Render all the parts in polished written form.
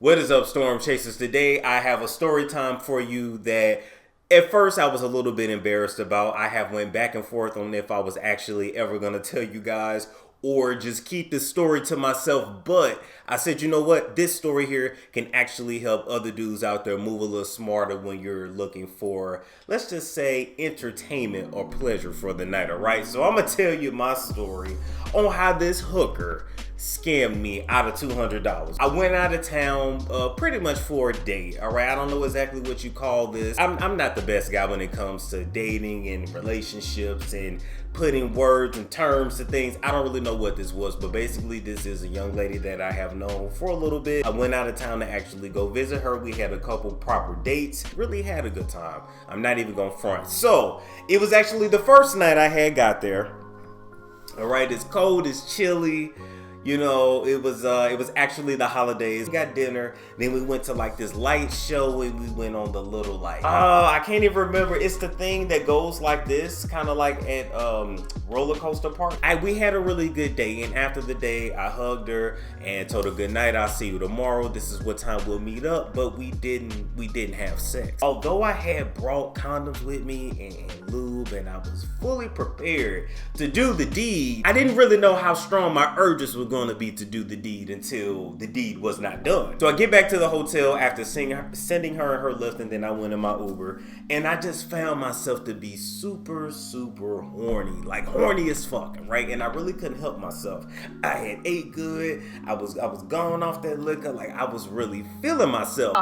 What is up, Storm Chasers? Today I have a story time for you that at first I was a little bit embarrassed about. I have went back and forth on if I was actually ever going to tell you guys or just keep this story to myself. But I said, you know what? This story here can actually help other dudes out there move a little smarter when you're looking for, let's just say, entertainment or pleasure for the night, all right? So I'm going to tell you my story on how this hooker scammed me out of $200. I went out of town pretty much for a date, all right? I don't know exactly what you call this. I'm not the best guy when it comes to dating and relationships and putting words and terms to things. I don't really know what this was, but basically this is a young lady that I have known for a little bit. I went out of town to actually go visit her. We had a couple proper dates, really had a good time. I'm not even gonna front. So it was actually the first night I had got there. All right, it's cold, it's chilly. You know, it was actually the holidays. We got dinner, then we went to like this light show and we went on the little light. I can't even remember. It's the thing that goes like this, kind of like at roller coaster park. We had a really good day, and after the day, I hugged her and told her good night. I'll see you tomorrow. This is what time we'll meet up. But we didn't have sex. Although I had brought condoms with me and lube, and I was fully prepared to do the deed, I didn't really know how strong my urges were going to be to do the deed until the deed was not done. So I get back to the hotel after sending her her lift, and then I went in my Uber, and I just found myself to be super horny, like horny as fuck, right? And I really couldn't help myself. I had ate good. I was gone off that liquor. Like, I was really feeling myself.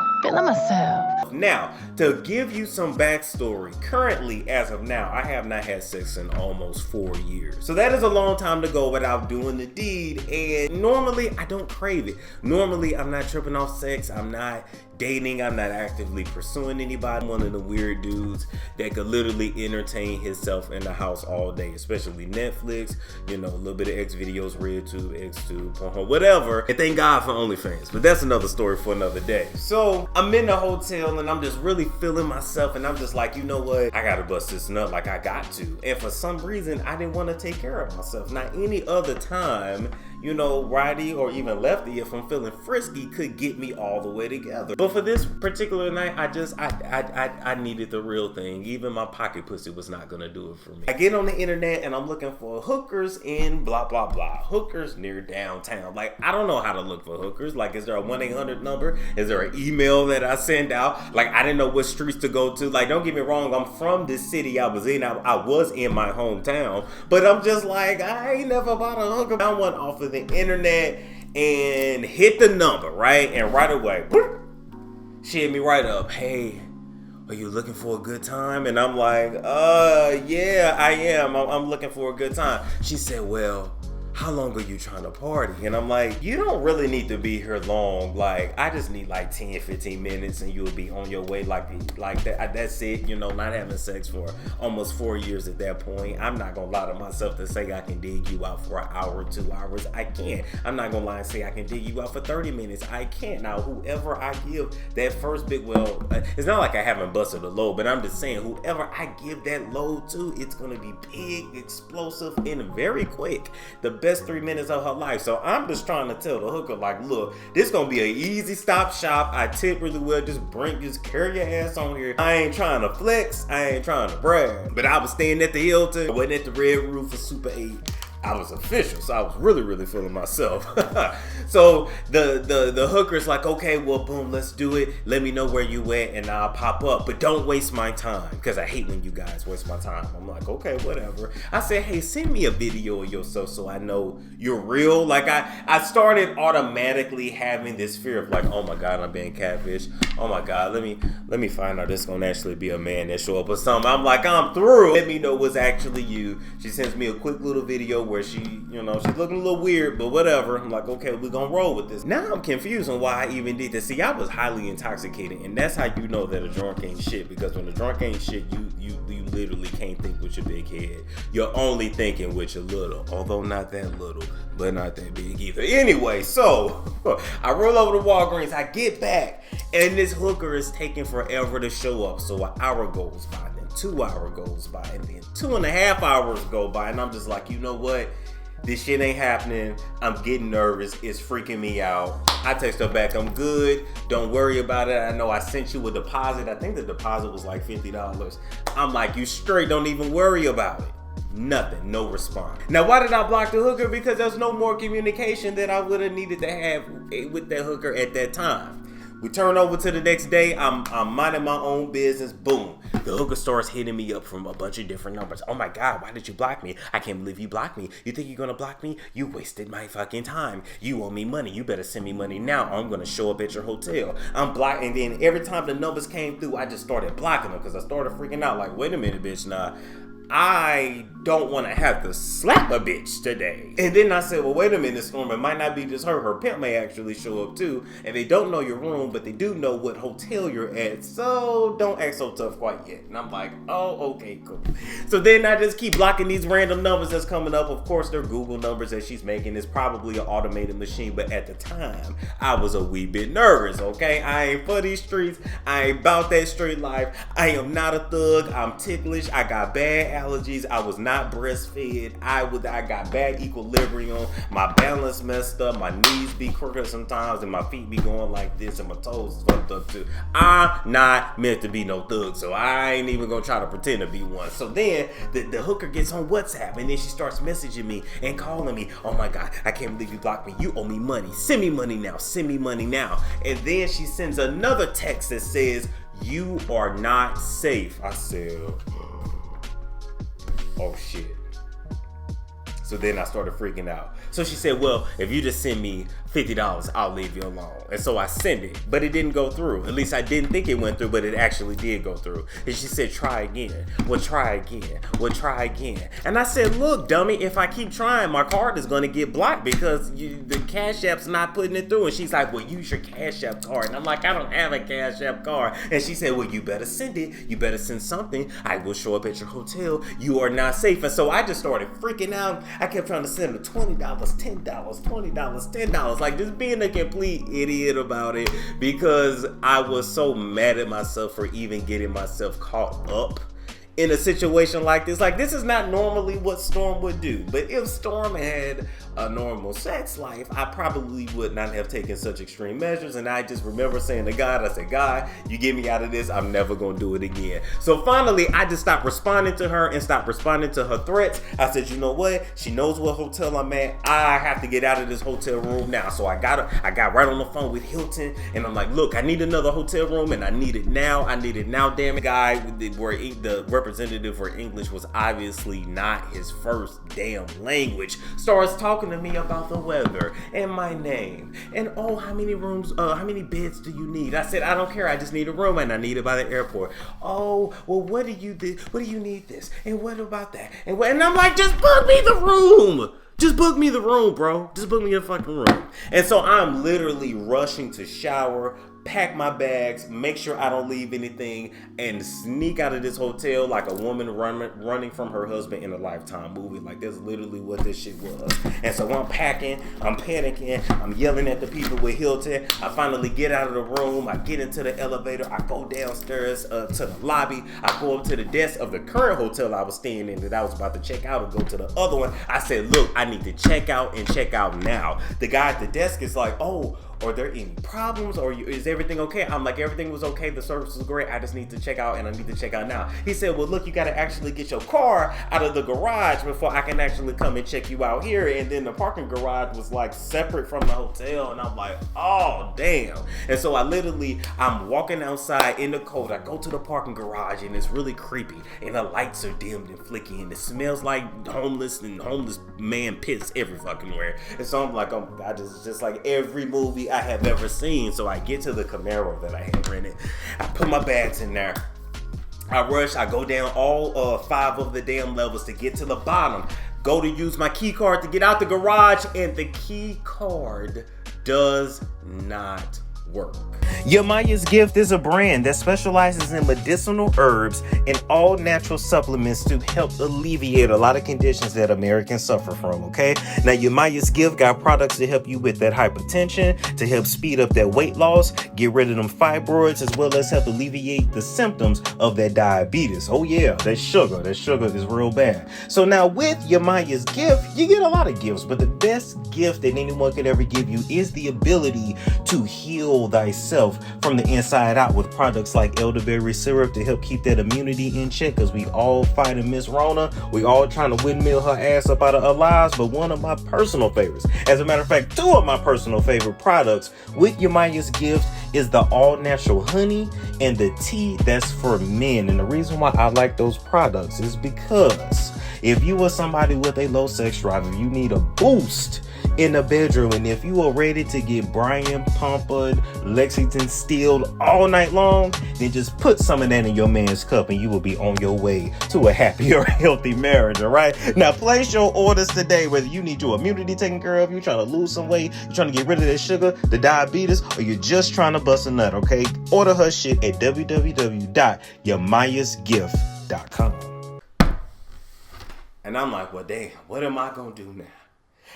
Now, to give you some backstory, currently, as of now, I have not had sex in almost 4 years. So that is a long time to go without doing the deed. And normally I don't crave it. Normally I'm not tripping off sex. I'm not dating. I'm not actively pursuing anybody. I'm one of the weird dudes that could literally entertain himself in the house all day, especially Netflix, you know, a little bit of X videos, RedTube, Xtube, Pornhub, whatever. And thank God for OnlyFans, but that's another story for another day. So I'm in the hotel and I'm just really feeling myself, and I'm just like, you know what? I gotta bust this nut, like I got to. And for some reason, I didn't want to take care of myself. Not any other time, you know, righty or even lefty, if I'm feeling frisky, could get me all the way together. But for this particular night, I needed the real thing. Even my pocket pussy was not gonna do it for me. I get on the internet and I'm looking for hookers in blah blah blah. Hookers near downtown. Like, I don't know how to look for hookers. Like, is there a 1-800 number? Is there an email that I send out? Like, I didn't know what streets to go to. Like, don't get me wrong, I'm from this city I was in. I was in my hometown, but I'm just like, I ain't never bought a hooker. I went off of the internet and hit the number, right? And right away, she hit me right up. Hey, are you looking for a good time? And I'm like, yeah, I am. I'm looking for a good time. She said, well, how long are you trying to party? And I'm like, you don't really need to be here long. Like, I just need like 10-15 minutes and you'll be on your way. Like that. That's it. You know, not having sex for almost 4 years at that point. I'm not gonna lie to myself to say I can dig you out for an hour, 2 hours. I can't. I'm not gonna lie and say I can dig you out for 30 minutes. I can't. Now, whoever I give that first big, well, it's not like I haven't busted a load, but I'm just saying, whoever I give that load to, it's gonna be big, explosive, and very quick. The best 3 minutes of her life. So I'm just trying to tell the hooker, like, look, this gonna be an easy stop shop. I tip really well. Just carry your ass on here. I ain't trying to flex. I ain't trying to brag. But I was staying at the Hilton. I went at the Red Roof for Super 8. I was official, so I was really feeling myself. So the hooker's like, okay, well, boom, let's do it. Let me know where you at and I'll pop up. But don't waste my time, because I hate when you guys waste my time. I'm like, okay, whatever. I said, hey, send me a video of yourself so I know you're real. Like, I started automatically having this fear of like, oh my God, I'm being catfished. Oh my God, let me find out this gonna actually be a man that show up or something. I'm like, I'm through. Let me know what's actually you. She sends me a quick little video where she, you know, she's looking a little weird, but whatever. I'm like, okay, we're gonna roll with this. Now I'm confused on why I even did this. See, I was highly intoxicated, and that's how you know that a drunk ain't shit, because when a drunk ain't shit, you literally can't think with your big head. You're only thinking with your little, although not that little, but not that big either. Anyway, so I roll over to Walgreens, I get back, and this hooker is taking forever to show up. So an hour goes by, then 2 hours goes by, and then 2.5 hours go by, and I'm just like, you know what? This shit ain't happening. I'm getting nervous. It's freaking me out. I text her back, I'm good. Don't worry about it. I know I sent you a deposit. I think the deposit was like $50. I'm like, you straight, don't even worry about it. Nothing, no response. Now, why did I block the hooker? Because there's no more communication that I would have needed to have with that hooker at that time. We turn over to the next day. I'm minding my own business. Boom. The hooker starts hitting me up from a bunch of different numbers. Oh my God, why did you block me? I can't believe you blocked me. You think you're gonna block me? You wasted my fucking time. You owe me money. You better send me money now or I'm gonna show up at your hotel. I'm blocking. And then every time the numbers came through, I just started blocking them because I started freaking out like, wait a minute, bitch, nah. I don't want to have to slap a bitch today. And then I said, well, wait a minute, Storm. It might not be just her. Her pimp may actually show up too. And they don't know your room, but they do know what hotel you're at. So don't act so tough quite yet. And I'm like, oh, okay, cool. So then I just keep blocking these random numbers that's coming up. Of course, they're Google numbers that she's making. It's probably an automated machine. But at the time, I was a wee bit nervous, okay? I ain't for these streets. I ain't about that street life. I am not a thug. I'm ticklish. I got bad allergies. I was not breastfed. I got bad equilibrium. My balance messed up. My knees be crooked sometimes, and my feet be going like this, and my toes fucked up too. I'm not meant to be no thug, so I ain't even gonna try to pretend to be one. So then the hooker gets on WhatsApp, and then she starts messaging me and calling me. Oh my God, I can't believe you blocked me. You owe me money. Send me money now. Send me money now. And then she sends another text that says, you are not safe. I said, oh shit. So then I started freaking out. So she said, well, if you just send me $50, I'll leave you alone. And so I sent it, but it didn't go through. At least I didn't think it went through, but it actually did go through. And she said, try again. Well, try again. Well, try again. And I said, look, dummy, if I keep trying, my card is going to get blocked because the Cash App's not putting it through. And she's like, well, use your Cash App card. And I'm like, I don't have a Cash App card. And she said, well, you better send it. You better send something. I will show up at your hotel. You are not safe. And so I just started freaking out. I kept trying to send her $20, $10, $20, $10. Like just being a complete idiot about it because I was so mad at myself for even getting myself caught up in a situation like this. Like, this is not normally what Storm would do. But if Storm had a normal sex life, I probably would not have taken such extreme measures. And I just remember saying to God, I said, God, you get me out of this. I'm never going to do it again. So finally, I just stopped responding to her and stopped responding to her threats. I said, you know what? She knows what hotel I'm at. I have to get out of this hotel room now. So I got right on the phone with Hilton. And I'm like, look, I need another hotel room and I need it now. I need it now, damn it. Guy, where the representative for English was obviously not his first damn language, starts talking to me about the weather and my name and oh, how many beds do you need? I said, I don't care, I just need a room and I need it by the airport. Oh, well, what do you need this and what about that and I'm like, just book me the room. Just book me the room, bro. Just book me the fucking room. And so I'm literally rushing to shower, pack my bags, make sure I don't leave anything, and sneak out of this hotel like a woman running from her husband in a Lifetime movie. Like, that's literally what this shit was. And so I'm packing, I'm panicking, I'm yelling at the people with Hilton. I finally get out of the room, I get into the elevator, I go downstairs to the lobby, I go up to the desk of the current hotel I was staying in that I was about to check out and go to the other one. I said, look, I need to check out and check out now. The guy at the desk is like, oh, are there any problems or is everything okay? I'm like, everything was okay. The service was great. I just need to check out and I need to check out now. He said, well, look, you got to actually get your car out of the garage before I can actually come and check you out here. And then the parking garage was like separate from the hotel. And I'm like, oh, damn. And so I'm walking outside in the cold. I go to the parking garage and it's really creepy. And the lights are dimmed and flicky. And it smells like homeless man piss every fucking where. And so I'm like, I just like every movie I have ever seen. So I get to the Camaro that I had rented. I put my bags in there. I rush. I go down all 5 of the damn levels to get to the bottom. Go to use my key card to get out the garage, and the key card does not work. Yamaya's Gift is a brand that specializes in medicinal herbs and all natural supplements to help alleviate a lot of conditions that Americans suffer from, okay? Now, Yamaya's Gift got products to help you with that hypertension, to help speed up that weight loss, get rid of them fibroids, as well as help alleviate the symptoms of that diabetes. Oh yeah, that sugar is real bad. So now with Yamaya's Gift, you get a lot of gifts, but the best gift that anyone could ever give you is the ability to heal thyself from the inside out with products like elderberry syrup to help keep that immunity in check, because we all fighting Miss Rona. We all trying to windmill her ass up out of our lives. But one of my personal favorites, as a matter of fact, two of my personal favorite products with Yamaya's Gift is the all natural honey and the tea that's for men. And the reason why I like those products is because if you are somebody with a low sex drive, if you need a boost in the bedroom, and if you are ready to get Brian Pumpered, Lexington Steeled all night long, then just put some of that in your man's cup and you will be on your way to a happier, healthy marriage, all right? Now, place your orders today, whether you need your immunity taken care of, you're trying to lose some weight, you're trying to get rid of that sugar, the diabetes, or you're just trying to bust a nut, okay? Order her shit at www.yamayasgift.com. And I'm like, well, damn, what am I going to do now?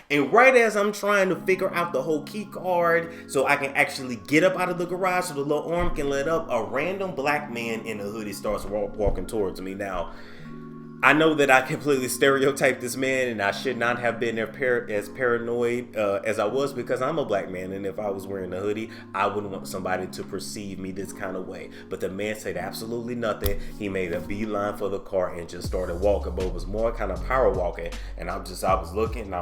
And right as I'm trying to figure out the whole key card so I can actually get up out of the garage so the little arm can let up, a random black man in a hoodie starts walking towards me. Now, I know that I completely stereotyped this man, and I should not have been as paranoid as I was, because I'm a black man, and if I was wearing a hoodie, I wouldn't want somebody to perceive me this kind of way. But the man said absolutely nothing. He made a beeline for the car and just started walking, but it was more kind of power walking. And I was looking,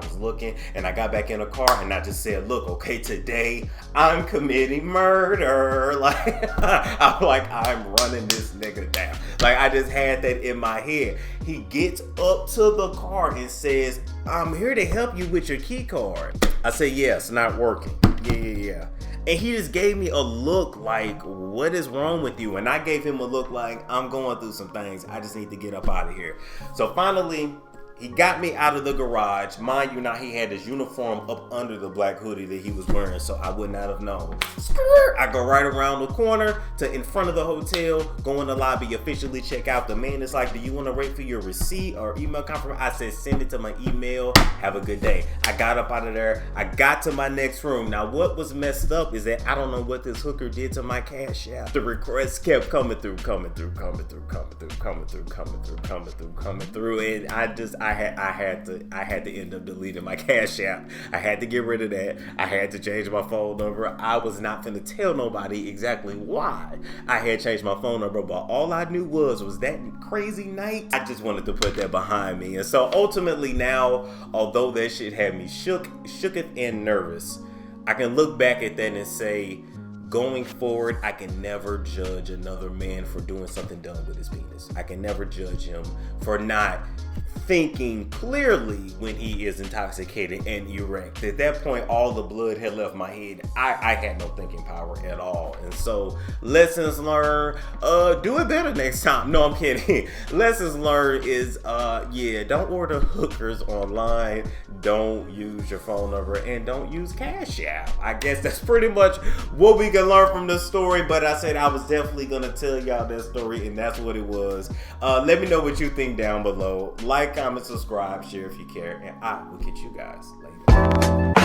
and I got back in the car, and I just said, look, okay, today I'm committing murder. Like, I'm running this nigga down. Like, I just had that in my head. He gets up to the car and says, I'm here to help you with your key card. I say, yeah, it's not working. Yeah. And he just gave me a look like, what is wrong with you? And I gave him a look like, I'm going through some things. I just need to get up out of here. So finally, he got me out of the garage. Mind you, now he had his uniform up under the black hoodie that he was wearing, so I would not have known. I go right around the corner to in front of the hotel, go in the lobby, officially check out. The man is like, do you want to wait for your receipt or email confirmation? I said, send it to my email. Have a good day. I got up out of there. I got to my next room. Now, what was messed up is that I don't know what this hooker did to my cash app. The requests kept coming through, and I had to end up deleting my Cash App. I had to get rid of that. I had to change my phone number. I was not finna tell nobody exactly why I had changed my phone number, but all I knew was that crazy night, I just wanted to put that behind me. And so ultimately now, although that shit had me shooketh and nervous, I can look back at that and say, going forward, I can never judge another man for doing something dumb with his penis. I can never judge him for not thinking clearly when he is intoxicated and erect. At that point, all the blood had left my head. I had no thinking power at all. And so, lessons learned, do it better next time. No, I'm kidding. Lessons learned is, don't order hookers online, don't use your phone number, and don't use Cash App. I guess that's pretty much what we can learn from this story, but I said I was definitely gonna tell y'all that story, and that's what it was. Let me know what you think down below. Like, comment, subscribe, share if you care, and I will catch you guys later.